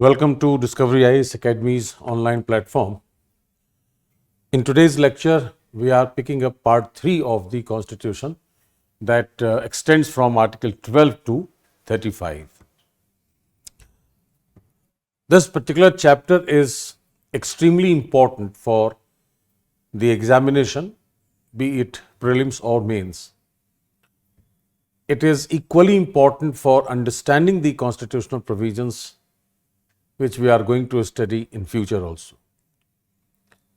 Welcome to Discovery IAS Academy's online platform. In today's lecture, we are picking up part 3 of the Constitution that extends from Article 12 to 35. This particular chapter is extremely important for the examination, be it prelims or mains. It is equally important for understanding the constitutional provisions which we are going to study in future also.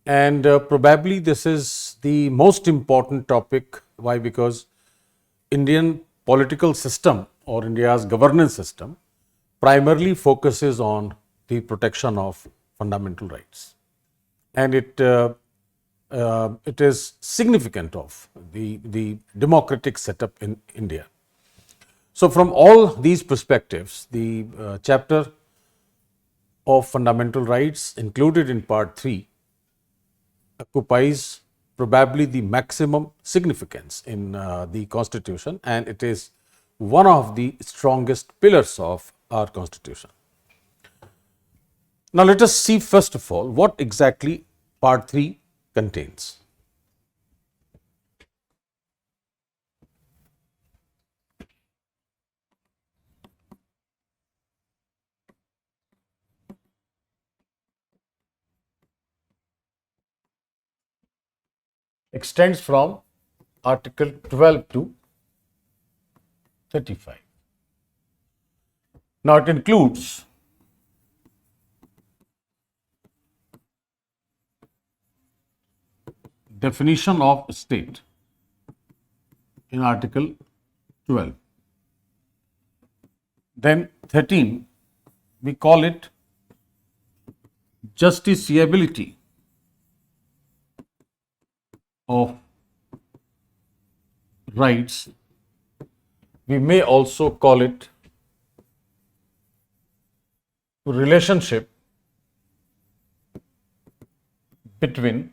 And probably this is the most important topic. Why? Because Indian political system or India's governance system primarily focuses on the protection of fundamental rights. And it is significant of the democratic setup in India. So from all these perspectives, the chapter of fundamental rights included in part 3 occupies probably the maximum significance in the Constitution, and it is one of the strongest pillars of our Constitution. Now let us see first of all what exactly part 3 contains. Extends from Article 12 to 35. Now it includes definition of state in Article 12. Then 13, we call it justiciability of rights. We may also call it relationship between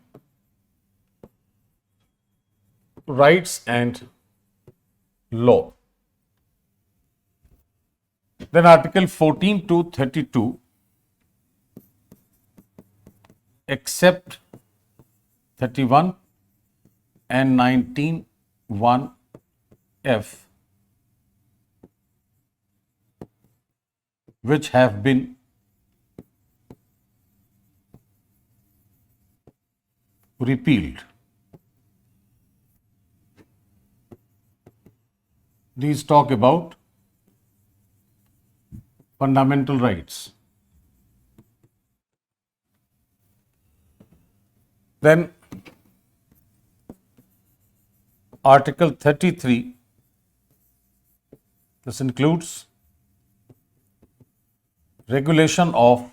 rights and law. Then Article 14 to 32, except 31 and 19(1)(f), which have been repealed. These talk about fundamental rights. Then Article 33, this includes regulation of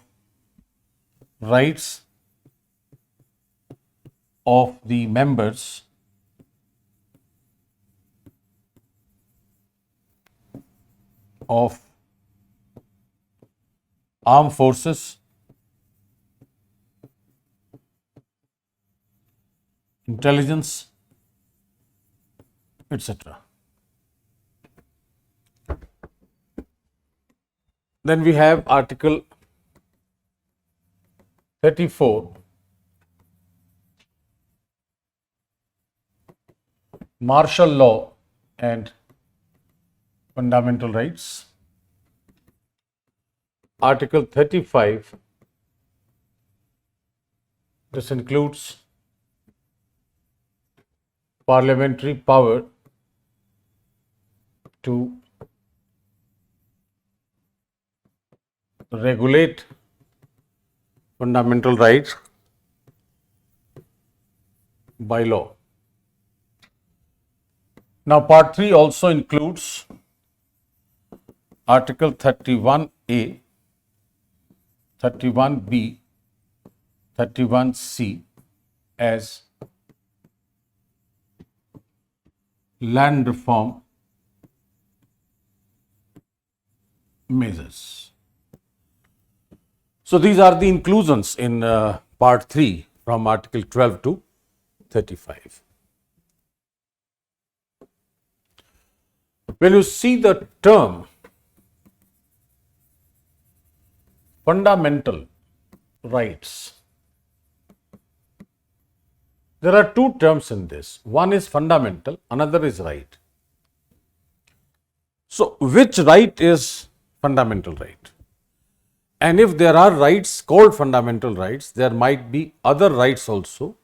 rights of the members of armed forces, intelligence, etc. Then we have Article 34, martial law and fundamental rights. Article 35, this includes parliamentary power to regulate fundamental rights by law. Now part 3 also includes Article 31A, 31B, 31C as land reform measures. So these are the inclusions in part 3 from Article 12 to 35. When you see the term fundamental rights. There are two terms in this. One is fundamental, another is right. So, which right is fundamental right? And if there are rights called fundamental rights, there might be other rights also.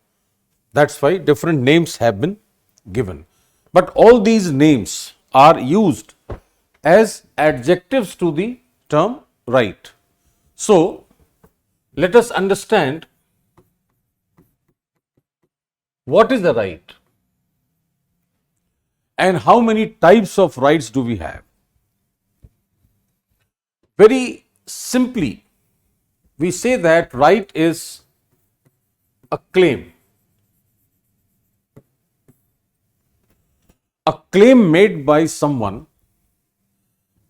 That's why different names have been given. But all these names are used as adjectives to the term right. So, let us understand what is the right and how many types of rights do we have. Very simply, we say that right is a claim. A claim made by someone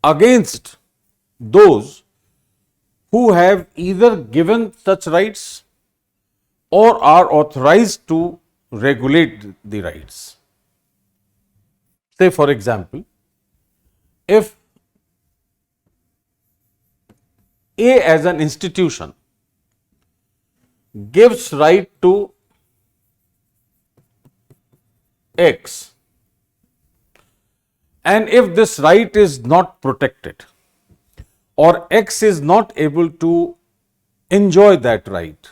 against those who have either given such rights or are authorized to regulate the rights. Say, for example, if A as an institution gives right to X, and if this right is not protected or X is not able to enjoy that right,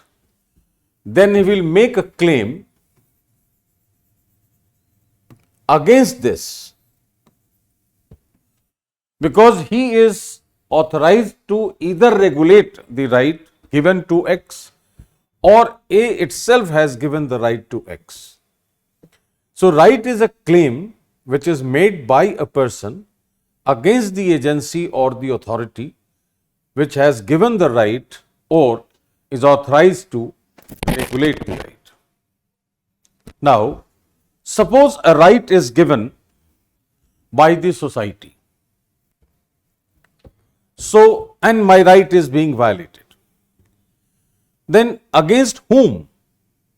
then he will make a claim against this, because he is authorized to either regulate the right given to X or A itself has given the right to X. So, right is a claim which is made by a person against the agency or the authority which has given the right or is authorized to regulate the right. Now, suppose a right is given by the society. So, and my right is being violated. Then against whom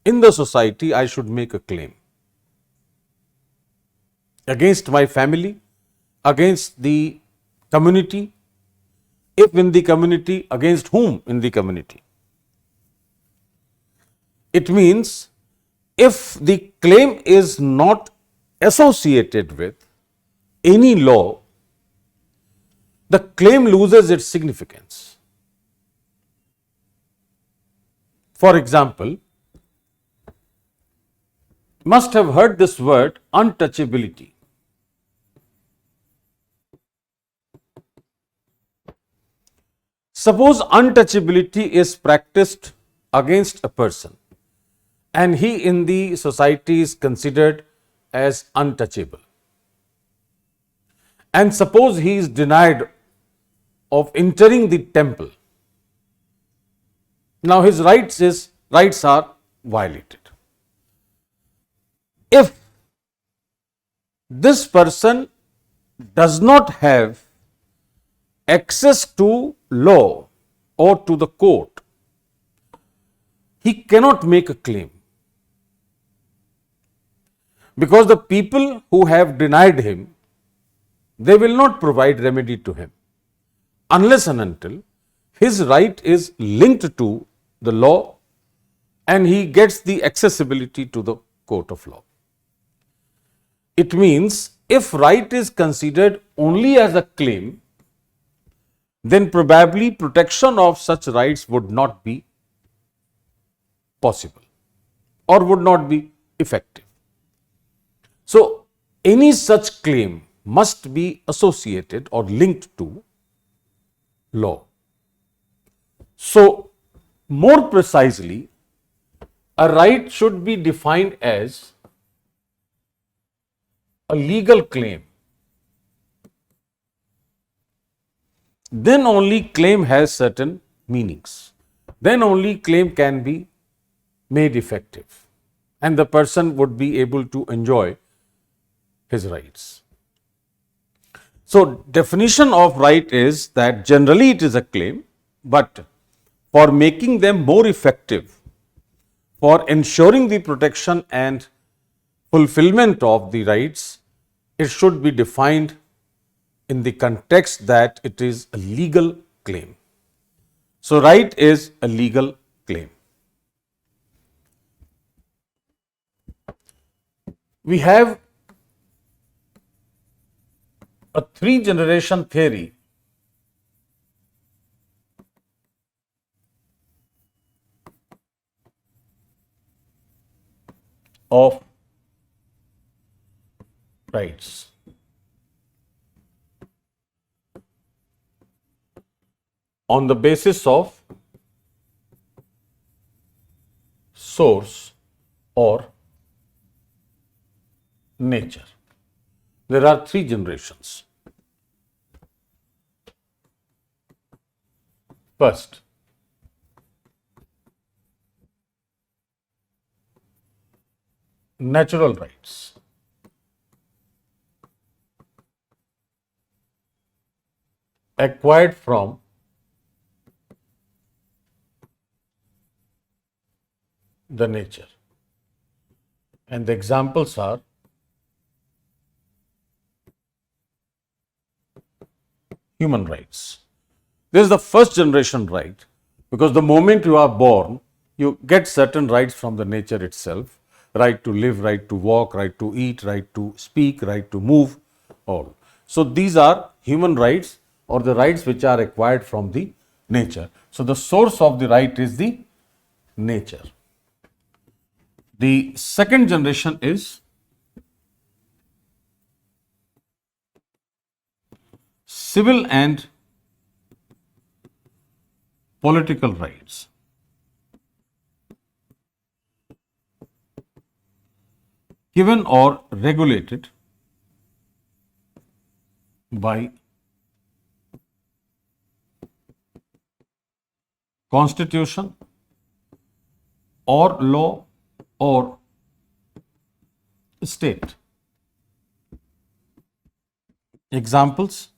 in the society I should make a claim? Against my family? Against the community? If in the community, against whom in the community? It means if the claim is not associated with any law, the claim loses its significance. For example, must have heard this word untouchability. Suppose untouchability is practiced against a person and he in the society is considered as untouchable. And suppose he is denied of entering the temple. Now his rights are violated. If this person does not have access to law or to the court, he cannot make a claim, because the people who have denied him, they will not provide remedy to him unless and until his right is linked to the law and he gets the accessibility to the court of law. It means if right is considered only as a claim, then probably protection of such rights would not be possible or would not be effective. So, any such claim must be associated or linked to law. So, more precisely, a right should be defined as a legal claim. Then only claim has certain meanings. Then only claim can be made effective and the person would be able to enjoy his rights. So, definition of right is that generally it is a claim, but for making them more effective, for ensuring the protection and fulfillment of the rights, it should be defined in the context that it is a legal claim. So, right is a legal claim. We have a three-generation theory of rights. On the basis of source or nature. There are three generations. First, natural rights. Acquired from the nature. And the examples are human rights. This is the first generation right, because the moment you are born, you get certain rights from the nature itself. Right to live, right to walk, right to eat, right to speak, right to move, all. So these are human rights, or the rights which are acquired from the nature. So the source of the right is the nature. The second generation is civil and political rights. Given or regulated by constitution or law or state. Examples: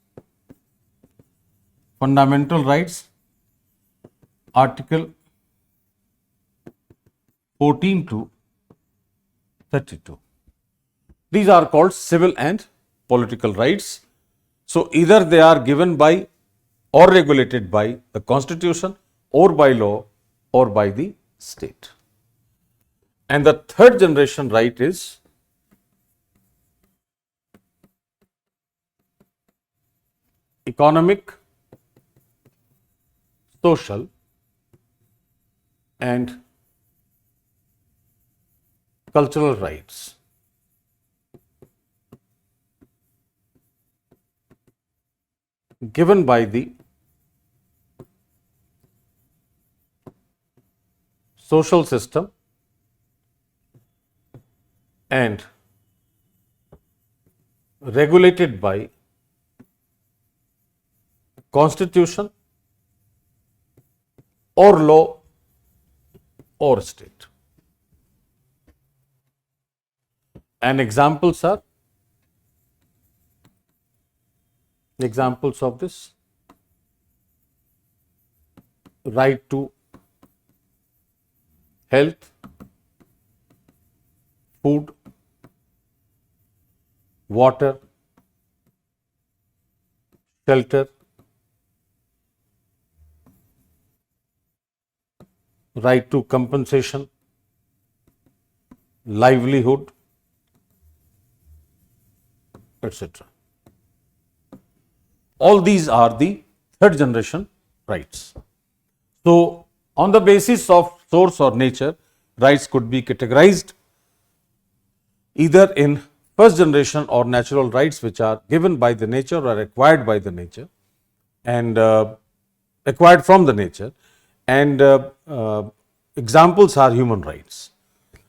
fundamental rights, Article 14 to 32. These are called civil and political rights. So either they are given by or regulated by the constitution or by law or by the state. And the third generation right is economic, social and cultural rights. Given by the social system and regulated by constitution or law or state. And examples are examples of this: right to health, food, water, shelter, right to compensation, livelihood, etc. All these are the third generation rights. So, on the basis of source or nature, rights could be categorized either in first generation or natural rights, which are given by the nature or acquired by the nature and acquired from the nature, and examples are human rights.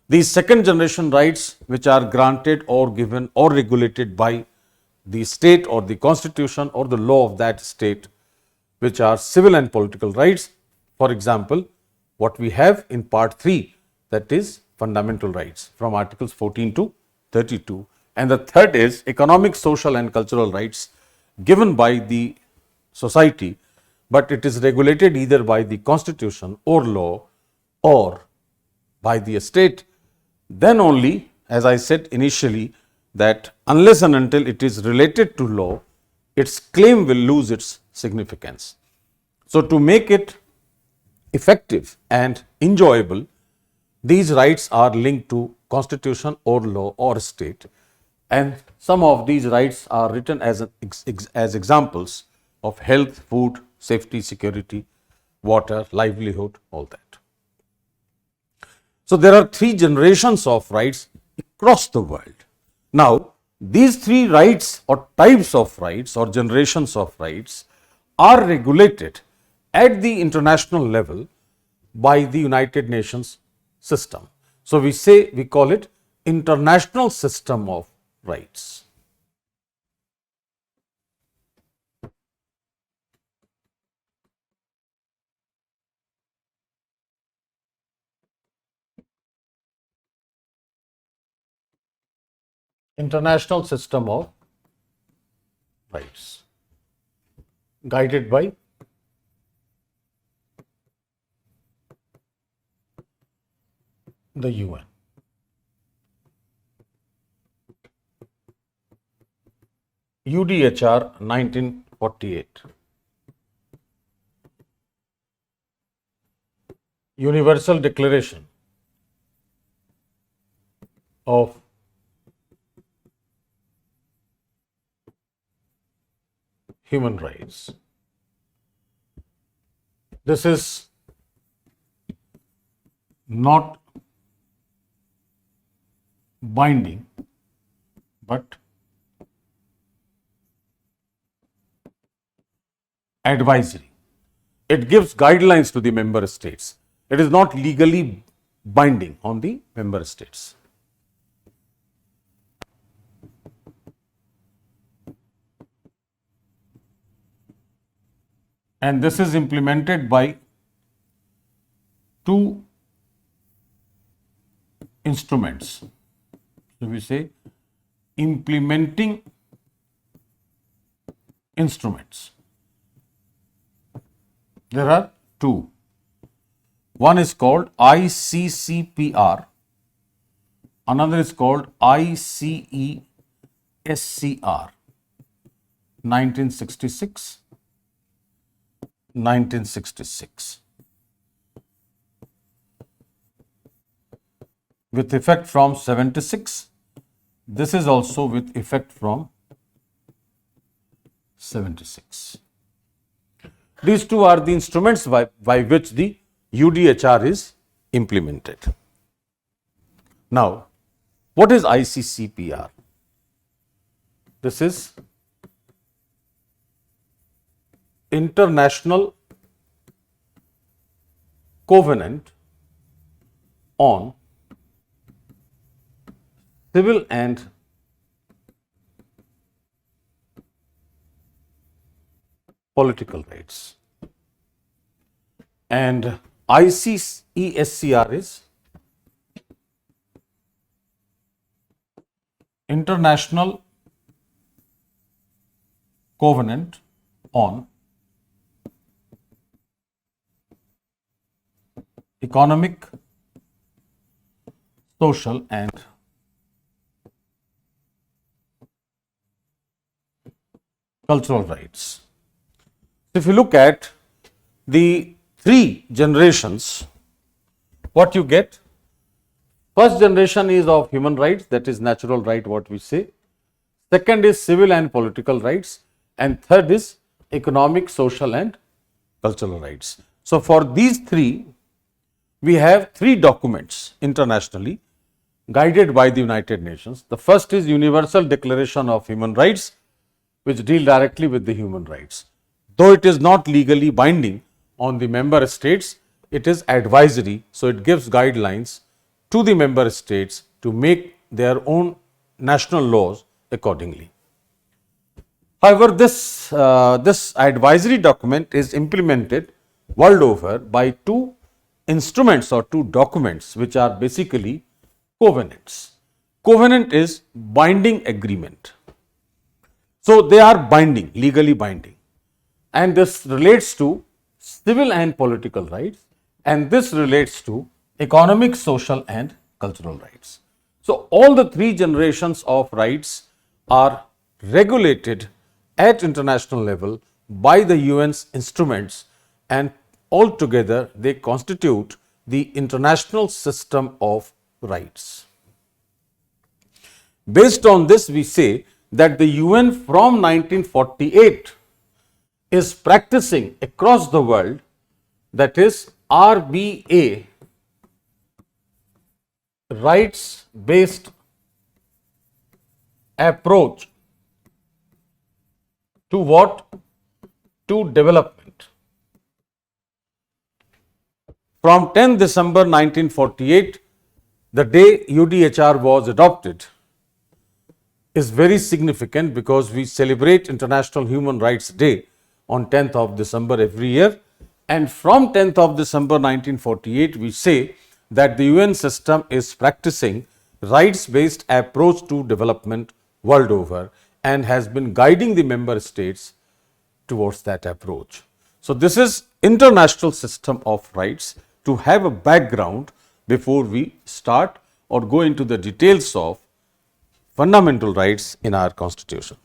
These second generation rights, which are granted or given or regulated by the state or the constitution or the law of that state, which are civil and political rights. For example, what we have in part 3, that is fundamental rights from articles 14 to 32, and the third is economic, social and cultural rights given by the society, but it is regulated either by the constitution or law or by the state. Then only, as I said initially, that unless and until it is related to law, its claim will lose its significance. So, to make it effective and enjoyable, these rights are linked to constitution or law or state, and some of these rights are written as examples of health, food, safety, security, water, livelihood, all that. So there are three generations of rights across the world. Now, these three rights or types of rights or generations of rights are regulated at the international level by the United Nations system. So we call it international system of rights. International system of rights, guided by the UN. UDHR 1948. Universal Declaration of Human Rights. This is not binding, but advisory. It gives guidelines to the member states. It is not legally binding on the member states. And this is implemented by two instruments. So we say implementing instruments. There are two. One is called ICCPR, another is called ICESCR 1966. With effect from 76. This is also with effect from 76. These two are the instruments by which the UDHR is implemented. Now, what is ICCPR? This is International Covenant on Civil and Political Rights, and ICESCR is International Covenant on Economic, Social and Cultural Rights. If you look at the three generations, what you get? First generation is of human rights, that is natural right, what we say. Second is civil and political rights, and third is economic, social and cultural rights. So for these three, we have three documents internationally guided by the United Nations. The first is Universal Declaration of Human Rights, which deal directly with the human rights. Though it is not legally binding on the member states, it is advisory, so it gives guidelines to the member states to make their own national laws accordingly. However, this advisory document is implemented world over by two instruments or two documents which are basically covenants. Covenant is binding agreement. So they are binding, legally binding, and this relates to civil and political rights, and this relates to economic, social and cultural rights. So all the three generations of rights are regulated at international level by the UN's instruments, and altogether they constitute the international system of rights. Based on this, we say that the UN from 1948 is practicing across the world, that is RBA, rights based approach to what? To development. From 10 December 1948, the day UDHR was adopted, is very significant because we celebrate International Human Rights Day on 10th of December every year. And from 10th of December 1948, we say that the UN system is practicing rights-based approach to development world over and has been guiding the member states towards that approach. So this is international system of rights, to have a background before we start or go into the details of fundamental rights in our Constitution.